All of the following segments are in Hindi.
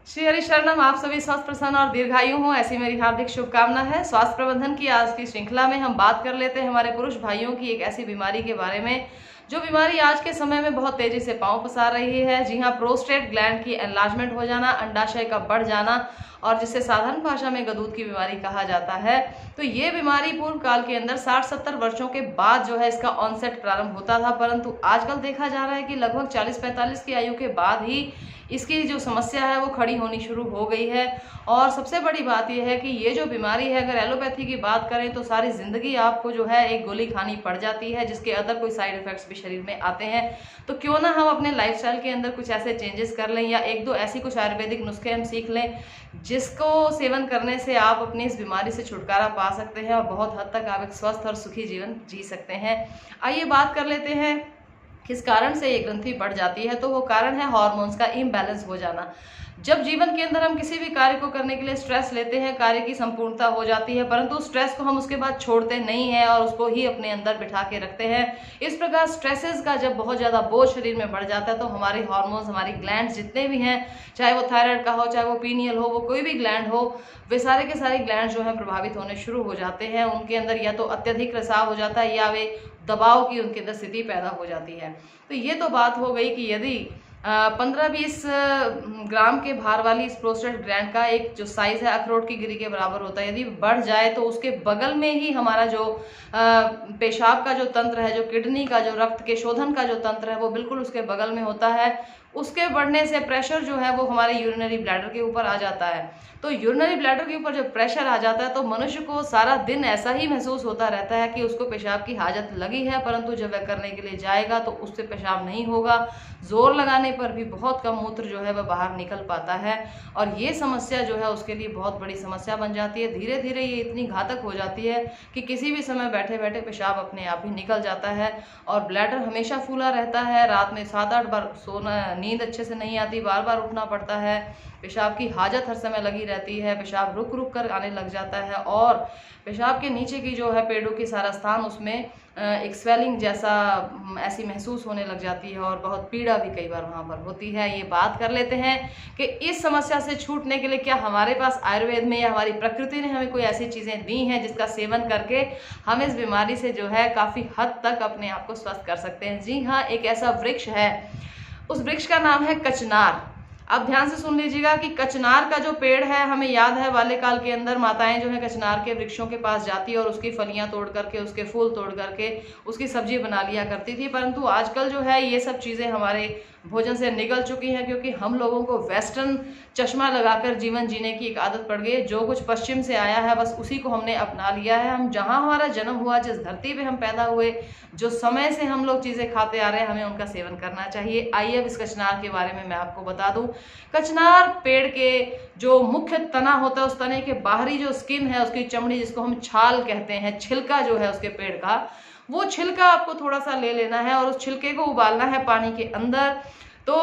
श्री हरि शरणम। आप सभी स्वस्थ, प्रसन्न और दीर्घायु हों, ऐसी मेरी हार्दिक शुभकामना है। स्वास्थ्य प्रबंधन की आज की श्रृंखला में हम बात कर लेते हैं हमारे पुरुष भाइयों की एक ऐसी बीमारी के बारे में जो बीमारी आज के समय में बहुत तेजी से पांव पसार रही है। जी हाँ, प्रोस्टेट ग्लैंड की एनलार्जमेंट हो जाना, अंडाशय का बढ़ जाना, और जिसे साधारण भाषा में गदूद की बीमारी कहा जाता है। तो ये बीमारी पूर्व काल के अंदर 60-70 वर्षों के बाद जो है इसका ऑनसेट प्रारंभ होता था, परंतु आजकल देखा जा रहा है कि लगभग 40-45 की आयु के बाद ही इसकी जो समस्या है वो खड़ी होनी शुरू हो गई है। और सबसे बड़ी बात यह है कि ये जो बीमारी है, अगर एलोपैथी की बात करें तो सारी ज़िंदगी आपको जो है एक गोली खानी पड़ जाती है, जिसके अदर कोई साइड इफ़ेक्ट्स भी शरीर में आते हैं। तो क्यों ना हम अपने लाइफस्टाइल के अंदर कुछ ऐसे चेंजेस कर लें, या एक दो ऐसी कुछ आयुर्वेदिक नुस्खे हम सीख लें जिसको सेवन करने से आप अपनी इस बीमारी से छुटकारा पा सकते हैं और बहुत हद तक आप एक स्वस्थ और सुखी जीवन जी सकते हैं। आइए बात कर लेते हैं किस कारण से ये ग्रंथि बढ़ जाती है। तो वो कारण है हार्मोन्स का इम्बैलेंस हो जाना। जब जीवन के अंदर हम किसी भी कार्य को करने के लिए स्ट्रेस लेते हैं, कार्य की संपूर्णता हो जाती है, परंतु स्ट्रेस को हम उसके बाद छोड़ते नहीं हैं और उसको ही अपने अंदर बिठा के रखते हैं। इस प्रकार स्ट्रेसेस का जब बहुत ज़्यादा बोझ शरीर में बढ़ जाता है तो हमारे हार्मोन्स, हमारी ग्लैंड्स जितने भी हैं, चाहे वो थायराइड का हो, चाहे वो पीनियल हो, वो कोई भी ग्लैंड हो, वे सारे के सारे ग्लैंड जो है प्रभावित होने शुरू हो जाते हैं। उनके अंदर या तो अत्यधिक रिसाव हो जाता है या वे दबाव की उनके अंदर स्थिति पैदा हो जाती है। तो ये तो बात हो गई कि यदि 15-20 ग्राम के भार वाली इस प्रोस्टेट ग्लैंड का एक जो साइज है अखरोट की गिरी के बराबर होता है, यदि बढ़ जाए तो उसके बगल में ही हमारा जो पेशाब का जो तंत्र है, जो किडनी का जो रक्त के शोधन का जो तंत्र है, वो बिल्कुल उसके बगल में होता है। उसके बढ़ने से प्रेशर जो है वो हमारे यूरिनरी ब्लैडर के ऊपर आ जाता है। तो यूरिनरी ब्लैडर के ऊपर जब प्रेशर आ जाता है तो मनुष्य को सारा दिन ऐसा ही महसूस होता रहता है कि उसको पेशाब की हाजत लगी है, परंतु जब वह करने के लिए जाएगा तो उससे पेशाब नहीं होगा। जोर लगाने पर भी बहुत कम मूत्र जो है वह बाहर निकल पाता है, और ये समस्या जो है उसके लिए बहुत बड़ी समस्या बन जाती है। धीरे धीरे ये इतनी घातक हो जाती है कि किसी भी समय बैठे बैठे पेशाब अपने आप ही निकल जाता है, और ब्लैडर हमेशा फूला रहता है। रात में 7-8 बार सोना, नींद अच्छे से नहीं आती, बार बार उठना पड़ता है, पेशाब की हाजत हर समय लगी रहती है, पेशाब रुक रुक कर आने लग जाता है, और पेशाब के नीचे की जो है पेड़ों की सारा स्थान, उसमें एक स्वेलिंग जैसा ऐसी महसूस होने लग जाती है, और बहुत पीड़ा भी कई बार वहाँ पर होती है। ये बात कर लेते हैं कि इस समस्या से छूटने के लिए क्या हमारे पास आयुर्वेद में या हमारी प्रकृति ने हमें कोई ऐसी चीज़ें दी हैं जिसका सेवन करके हम इस बीमारी से जो है काफ़ी हद तक अपने आप को स्वस्थ कर सकते हैं। जी हाँ, एक ऐसा वृक्ष है, उस वृक्ष का नाम है कचनार। अब ध्यान से सुन लीजिएगा कि कचनार का जो पेड़ है, हमें याद है बाल्यकाल के अंदर माताएं जो है कचनार के वृक्षों के पास जाती और उसकी फलियां तोड़ करके, उसके फूल तोड़ करके उसकी सब्जी बना लिया करती थी। परंतु आजकल जो है ये सब चीज़ें हमारे भोजन से निकल चुकी हैं, क्योंकि हम लोगों को वेस्टर्न चश्मा लगाकर जीवन जीने की एक आदत पड़ गई है। जो कुछ पश्चिम से आया है बस उसी को हमने अपना लिया है। हम जहाँ हमारा जन्म हुआ, जिस धरती पे हम पैदा हुए, जो समय से हम लोग चीज़ें खाते आ रहे हैं, हमें उनका सेवन करना चाहिए। आइए अब इस कचनार के बारे में मैं आपको बता दूं। कचनार पेड़ के जो मुख्य तना होता है, उस तने के बाहरी जो स्किन है, उसकी चमड़ी, जिसको हम छाल कहते हैं, छिलका जो है उसके पेड़ का, वो छिलका आपको थोड़ा सा ले लेना है और उस छिलके को उबालना है पानी के अंदर। तो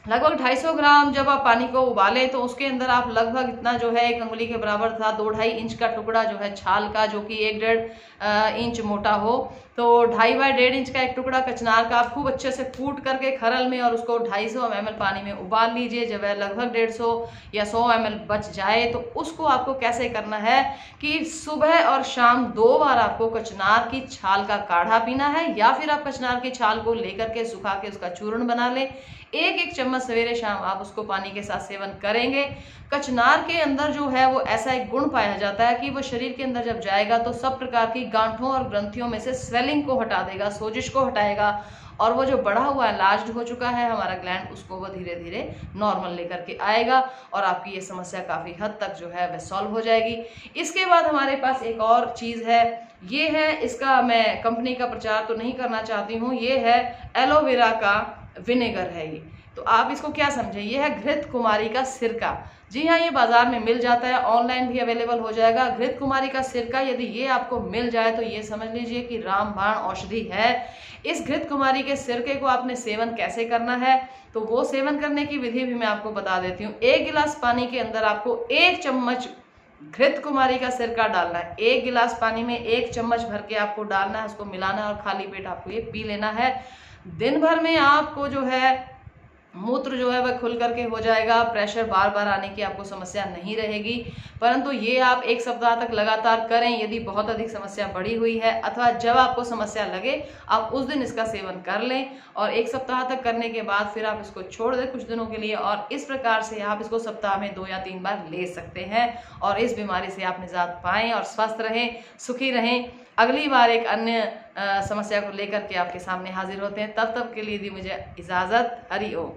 लगभग 250 ग्राम जब आप पानी को उबालें तो उसके अंदर आप लगभग इतना जो है, 1 अंगुली के बराबर था, 2-2.5 इंच का टुकड़ा जो है छाल का, जो कि 1-1.5 इंच मोटा हो, तो 2.5 बाय 1.5 इंच का एक टुकड़ा कचनार का आप खूब अच्छे से कूट करके खरल में और उसको 250 ml पानी में उबाल लीजिए। जब वह लगभग 150 या 100 ml बच जाए तो उसको आपको कैसे करना है कि सुबह और शाम 2 बार आपको कचनार की छाल का काढ़ा पीना है, या फिर आप कचनार की छाल को लेकर के सुखा के उसका चूर्ण बना लें। 1-1 चम्मच सवेरे शाम आप उसको पानी के साथ सेवन करेंगे। कचनार के अंदर जो है वो ऐसा एक गुण पाया जाता है कि वो शरीर के अंदर जब जाएगा तो सब प्रकार की गांठों और ग्रंथियों में से स्वेलिंग को हटा देगा, सोजिश को हटाएगा, और वो जो बढ़ा हुआ एनलार्ज्ड हो चुका है हमारा ग्लैंड, उसको वो धीरे धीरे नॉर्मल लेकर के आएगा, और आपकी ये समस्या काफ़ी हद तक जो है वह सॉल्व हो जाएगी। इसके बाद हमारे पास एक और चीज़ है, ये है, इसका मैं कंपनी का प्रचार तो नहीं करना चाहती हूँ, ये है एलोवेरा का विनेगर है। ये तो आप इसको क्या समझें, ये है घृत कुमारी का सिरका। जी हाँ, ये बाजार में मिल जाता है, ऑनलाइन भी अवेलेबल हो जाएगा। घृत कुमारी का सिरका यदि ये आपको मिल जाए तो ये समझ लीजिए कि रामबाण औषधि है। इस घृत कुमारी के सिरके को आपने सेवन कैसे करना है, तो वो सेवन करने की विधि भी मैं आपको बता देती हूँ। 1 गिलास पानी के अंदर आपको 1 चम्मच घृत कुमारी का सिरका डालना है। 1 गिलास पानी में 1 चम्मच भर के आपको डालना है, उसको मिलाना है और खाली पेट आपको ये पी लेना है। दिन भर में आपको जो है मूत्र जो है वह खुल करके हो जाएगा, प्रेशर बार बार आने की आपको समस्या नहीं रहेगी। परंतु ये आप 1 सप्ताह तक लगातार करें। यदि बहुत अधिक समस्या बढ़ी हुई है अथवा जब आपको समस्या लगे आप उस दिन इसका सेवन कर लें, और 1 सप्ताह तक करने के बाद फिर आप इसको छोड़ दें कुछ दिनों के लिए, और इस प्रकार से आप इसको सप्ताह में 2 या 3 बार ले सकते हैं और इस बीमारी से आप निजात पाएं और स्वस्थ रहें, सुखी रहें। अगली बार एक अन्य समस्या को लेकर के आपके सामने हाजिर होते हैं। तब तक के लिए दी मुझे इजाज़त। हरि ओम।